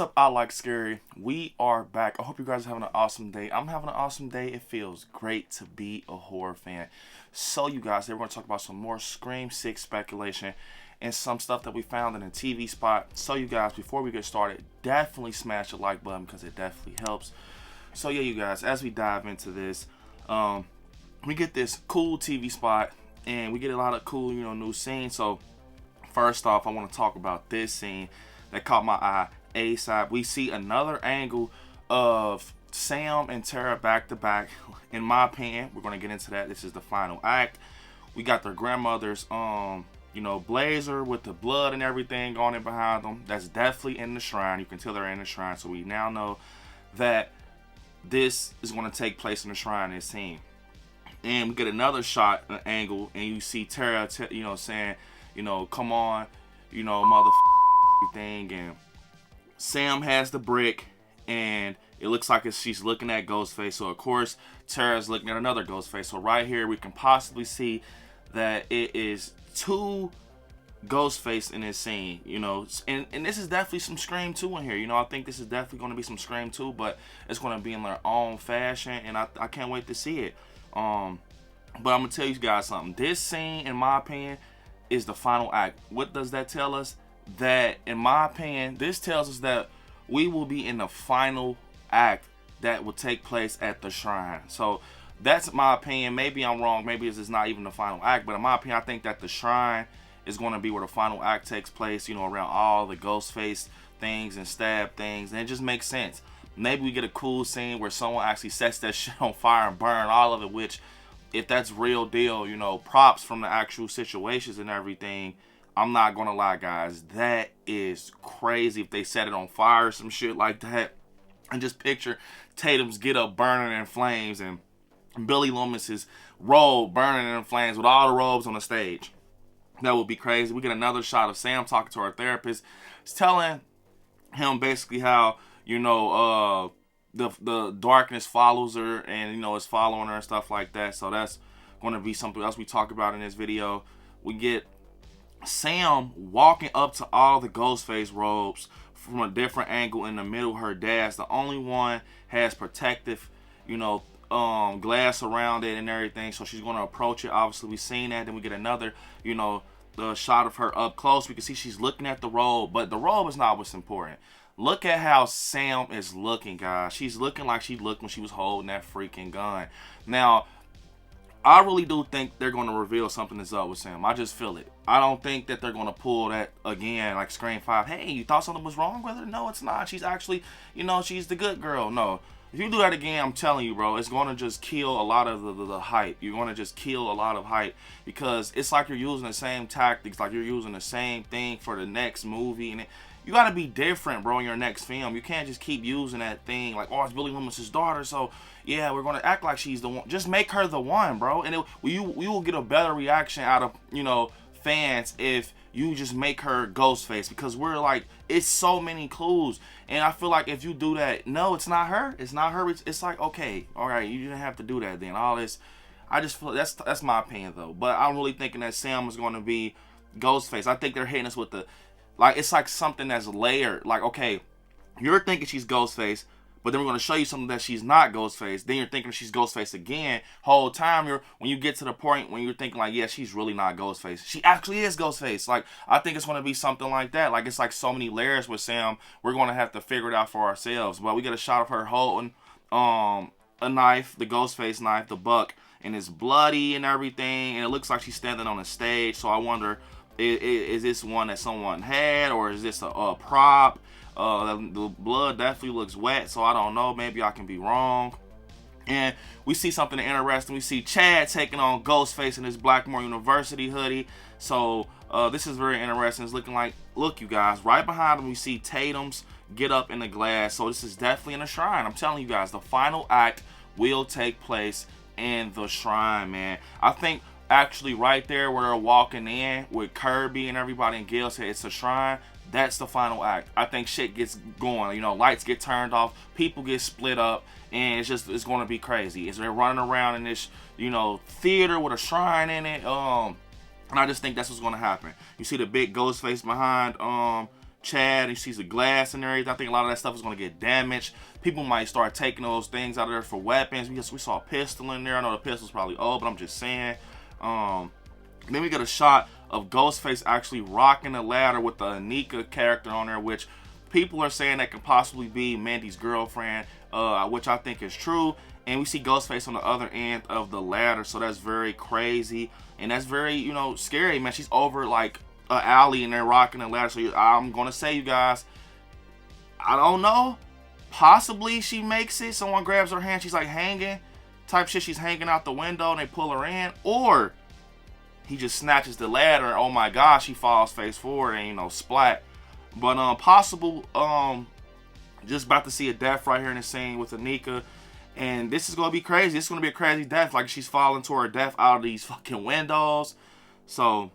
up, I Like Scary? We are back. I hope you guys are having an awesome day. I'm having an awesome day. It feels great to be a horror fan. So, you guys, today we're going to talk about some more Scream 6 speculation and some stuff that we found in a TV spot. So, you guys, before we get started, definitely smash the like button because it definitely helps. So, yeah, you guys, as we dive into this, we get this cool TV spot and we get a lot of cool, new scenes. So, first off, I want to talk about this scene that caught my eye ASAP. We see another angle of Sam and Tara back to back. In my opinion, we're going to get into that. This is the final act. We got their grandmother's blazer with the blood and everything going in behind them. That's definitely in the shrine. You can tell they're in the shrine. So we now know that this is going to take place in the shrine, this scene. And we get another shot, an angle, and you see Tara, saying, come on, everything, and Sam has the brick, and it looks like she's looking at Ghostface. So of course Tara's looking at another Ghostface. So right here we can possibly see that it is two Ghostface in this scene, and this is definitely some Scream 2 in here. I think this is definitely going to be some Scream 2, but it's going to be in their own fashion, and I can't wait to see it. But I'm gonna tell you guys something. This scene, in my opinion, is the final act. What does that tell us? That, in my opinion, this tells us that we will be in the final act that will take place at the shrine. So that's my opinion. Maybe I'm wrong. Maybe this is not even the final act. But in my opinion, I think that the shrine is going to be where the final act takes place, around all the Ghostface things and stab things. And it just makes sense. Maybe we get a cool scene where someone actually sets that shit on fire and burn all of it, which, if that's real deal, props from the actual situations and everything, I'm not gonna lie, guys, that is crazy if they set it on fire or some shit like that. And just picture Tatum's get up burning in flames and Billy Loomis's robe burning in flames with all the robes on the stage. That would be crazy. We get another shot of Sam talking to our therapist. It's telling him basically how, the darkness follows her and, is following her and stuff like that. So that's going to be something else we talk about in this video. We get Sam walking up to all the Ghostface robes from a different angle in the middle. Her dad's the only one has protective, glass around it and everything. So she's going to approach it. Obviously, we've seen that. Then we get another, the shot of her up close. We can see she's looking at the robe, but the robe is not what's important. Look at how Sam is looking, guys. She's looking like she looked when she was holding that freaking gun. Now, I really do think they're going to reveal something is up with Sam. I just feel it. I don't think that they're going to pull that again, like Scream 5. Hey, you thought something was wrong with her? No, it's not. She's actually, she's the good girl. No. If you do that again, I'm telling you, bro, it's going to just kill a lot of the hype. You're going to just kill a lot of hype because it's like you're using the same tactics, like you're using the same thing for the next movie. And you got to be different, bro, in your next film. You can't just keep using that thing like, oh, it's Billy Loomis's daughter, so yeah, we're going to act like she's the one. Just make her the one, bro. And we will get a better reaction out of, fans if you just make her Ghostface, because we're like, it's so many clues. And I feel like if you do that, no, it's not her. It's not her. It's like, okay, all right, you didn't have to do that then. All this, I just feel that's my opinion though. But I'm really thinking that Sam is going to be Ghostface. I think they're hitting us with the, like, it's like something that's layered. Like, okay, you're thinking she's Ghostface, but then we're going to show you something that she's not Ghostface. Then you're thinking she's Ghostface again. Whole time, when you get to the point when you're thinking like, yeah, she's really not Ghostface. She actually is Ghostface. Like, I think it's going to be something like that. Like, it's like so many layers with Sam. We're going to have to figure it out for ourselves. But we get a shot of her holding a knife, the Ghostface knife, the buck, and it's bloody and everything. And it looks like she's standing on a stage. So I wonder, is this one that someone had, or is this a prop? The blood definitely looks wet, so I don't know. Maybe I can be wrong. And we see something interesting. We see Chad taking on Ghostface in his Blackmore University hoodie. So this is very interesting. It's looking like, look, you guys, right behind him we see Tatum's get up in the glass. So this is definitely in a shrine. I'm telling you guys, the final act will take place in the shrine, man. I think actually right there where they're walking in with Kirby and everybody, and Gail said it's a shrine. That's the final act. I think shit gets going. Lights get turned off, people get split up, and it's going to be crazy. They're running around in this, theater with a shrine in it. And I just think that's what's going to happen. You see the big ghost face behind, Chad, and he sees the glass and everything. I think a lot of that stuff is going to get damaged. People might start taking those things out of there for weapons, because we saw a pistol in there. I know the pistol's probably old, but I'm just saying. Then we get a shot of Ghostface actually rocking the ladder with the Anika character on there, which people are saying that could possibly be Mandy's girlfriend, which I think is true. And we see Ghostface on the other end of the ladder, so that's very crazy. And that's very, you know, scary, man. She's over like an alley and they're rocking the ladder. So I'm going to say, you guys, I don't know. Possibly she makes it. Someone grabs her hand. She's like hanging type shit. She's hanging out the window and they pull her in. Or he just snatches the ladder and, oh my gosh, she falls face forward and, you know, splat. But possible, just about to see a death right here in the scene with Anika. And this is going to be crazy. This is going to be a crazy death. Like, she's falling to her death out of these fucking windows. So,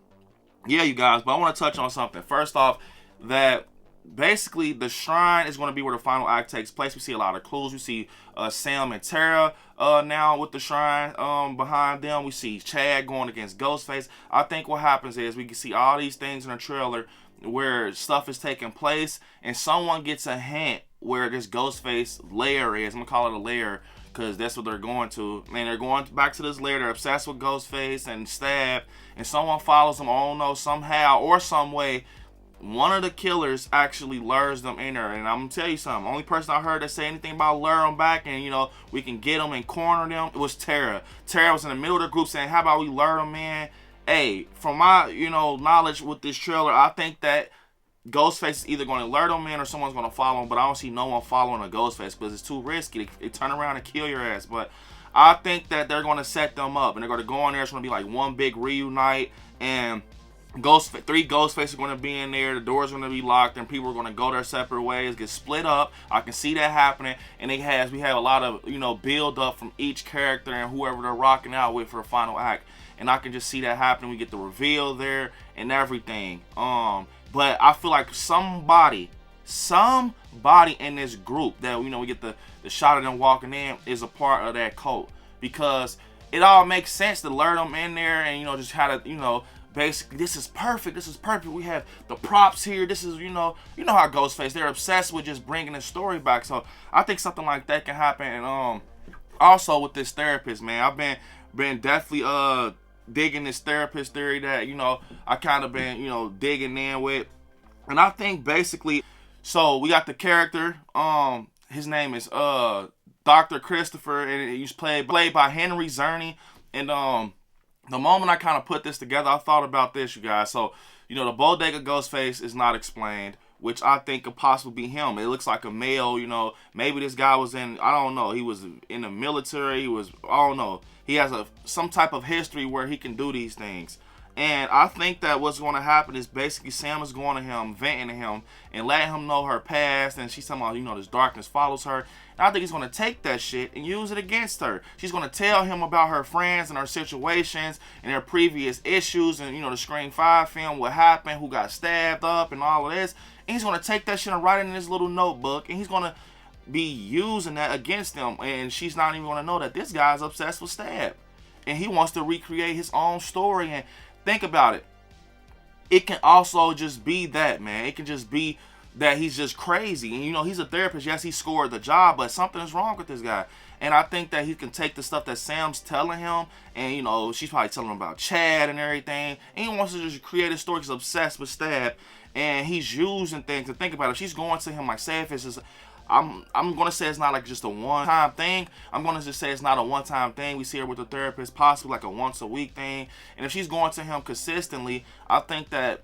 yeah, you guys. But I want to touch on something. First off, that basically the shrine is going to be where the final act takes place. We see a lot of clues. We see Sam and Tara now with the shrine behind them. We see Chad going against Ghostface. I think what happens is we can see all these things in the trailer where stuff is taking place, and someone gets a hint where this Ghostface lair is. I'm gonna call it a lair because that's what they're going to. And they're going back to this lair. They're obsessed with Ghostface and Stab, and someone follows them. I don't know, somehow or some way, one of the killers actually lures them in there. And I'm gonna tell you something. Only person I heard that say anything about lure them back and, you know, we can get them and corner them, it was Tara. Tara was in the middle of the group saying, how about we lure them in? Hey, from my, you know, knowledge with this trailer, I think that Ghostface is either going to lure them in or someone's going to follow him, but I don't see no one following a Ghostface because it's too risky. They turn around and kill your ass. But I think that they're going to set them up and they're going to go in there. It's going to be like one big reunite, and three Ghostfaces are going to be in there. The doors are going to be locked and people are going to go their separate ways, get split up. I can see that happening, and we have a lot of, you know, build up from each character and whoever they're rocking out with for the final act. And I can just see that happening. We get the reveal there and everything. But I feel like somebody in this group that, you know, we get the shot of them walking in is a part of that cult, because it all makes sense to lure them in there and, you know, just how to, you know, basically this is perfect. We have the props here. This is, you know how Ghostface, they're obsessed with just bringing the story back. So I think something like that can happen. And also with this therapist, man, I've been definitely digging this therapist theory that, you know, I kind of been, you know, digging in with. And I think basically, so we got the character, his name is Dr. Christopher, and he's played by Henry Czerny. And the moment I kind of put this together, I thought about this, you guys. So, you know, the bodega Ghostface is not explained, which I think could possibly be him. It looks like a male, you know, maybe this guy was in, I don't know, he was in the military, he was, I don't know. He has some type of history where he can do these things. And I think that what's going to happen is basically Sam is going to him, venting to him, and letting him know her past. And she's talking about, you know, this darkness follows her. And I think he's going to take that shit and use it against her. She's going to tell him about her friends and her situations and their previous issues and, you know, the Scream 5 film, what happened, who got stabbed up and all of this. And he's going to take that shit and write it in his little notebook. And he's going to be using that against them. And she's not even going to know that this guy's obsessed with Stab. And he wants to recreate his own story. And think about it. It can also just be that, man. It can just be that he's just crazy. And, you know, he's a therapist. Yes, he scored the job, but something is wrong with this guy. And I think that he can take the stuff that Sam's telling him, and, you know, she's probably telling him about Chad and everything. And he wants to just create a story. He's obsessed with Stab. And he's using things. And think about it. If she's going to him, like, say if it's just, I'm going to say it's not like just a one-time thing. I'm going to just say it's not a one-time thing. We see her with the therapist, possibly like a once-a-week thing. And if she's going to him consistently, I think that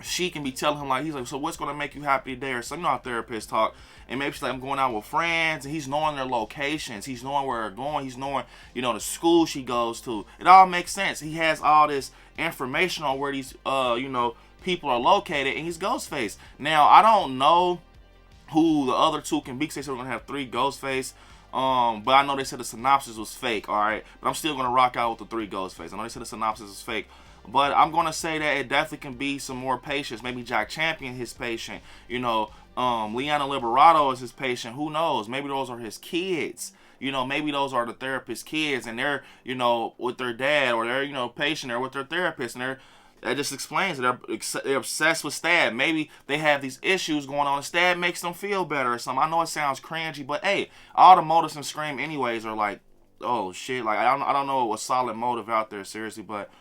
she can be telling him, like, he's like, so what's going to make you happy today? Or so, you know how therapists talk. And maybe she's like, I'm going out with friends. And he's knowing their locations. He's knowing where they're going. He's knowing, you know, the school she goes to. It all makes sense. He has all this information on where these, you know, people are located. And he's Ghostface. Now, I don't know who the other two can be, because they said we're going to have 3 Ghostface. But I know they said the synopsis was fake, alright? But I'm still going to rock out with the 3 Ghostface. I know they said the synopsis is fake. But I'm going to say that it definitely can be some more patients. Maybe Jack Champion, his patient. You know, Liana Liberato is his patient. Who knows? Maybe those are his kids. You know, maybe those are the therapist's kids. And they're, you know, with their dad, or they're, you know, patient, or with their therapist. And they're that just explains it. They're obsessed with Stab. Maybe they have these issues going on, and Stab makes them feel better or something. I know it sounds cringy, but hey, all the motives in Scream anyways are like, oh shit, like I don't know a solid motive out there, seriously, but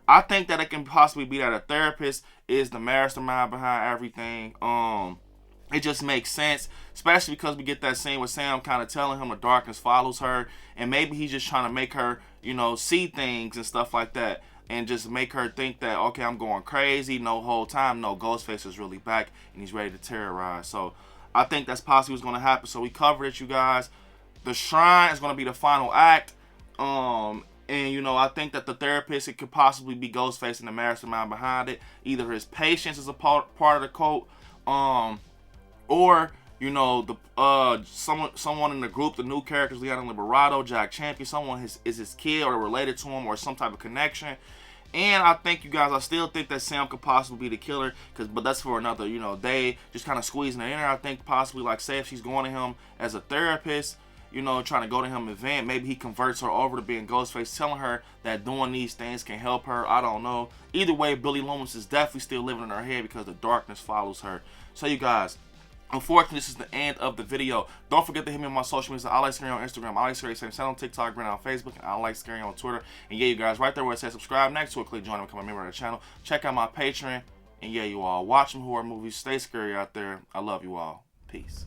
I think that it can possibly be that a therapist is the mastermind behind everything. It just makes sense, especially because we get that scene with Sam kind of telling him the darkness follows her, and maybe he's just trying to make her, you know, see things and stuff like that, and just make her think that, okay, I'm going crazy. No, whole time, no, Ghostface is really back, and he's ready to terrorize. So I think that's possibly what's going to happen. So we covered it, you guys. The Shrine is going to be the final act. And, you know, I think that the therapist, it could possibly be Ghostface and the mastermind behind it. Either his patients is a part of the cult, or, you know, the someone in the group, the new characters, Leon Liberato, Jack Champion, someone is his kid or related to him or some type of connection. And I think, you guys, I still think that Sam could possibly be the killer, but that's for another, you know, day, just kind of squeezing it in there. I think possibly, like, say if she's going to him as a therapist, you know, trying to go to him event, maybe he converts her over to being Ghostface, telling her that doing these things can help her. I don't know. Either way, Billy Loomis is definitely still living in her head because the darkness follows her. So, you guys, unfortunately, this is the end of the video. Don't forget to hit me on my social media. I like Scary on Instagram. I like Scary on TikTok, Brandon on Facebook, and I like Scary on Twitter. And yeah, you guys, right there where it says subscribe next to it, click join and become a member of the channel. Check out my Patreon. And yeah, you all, watch some horror movies. Stay scary out there. I love you all. Peace.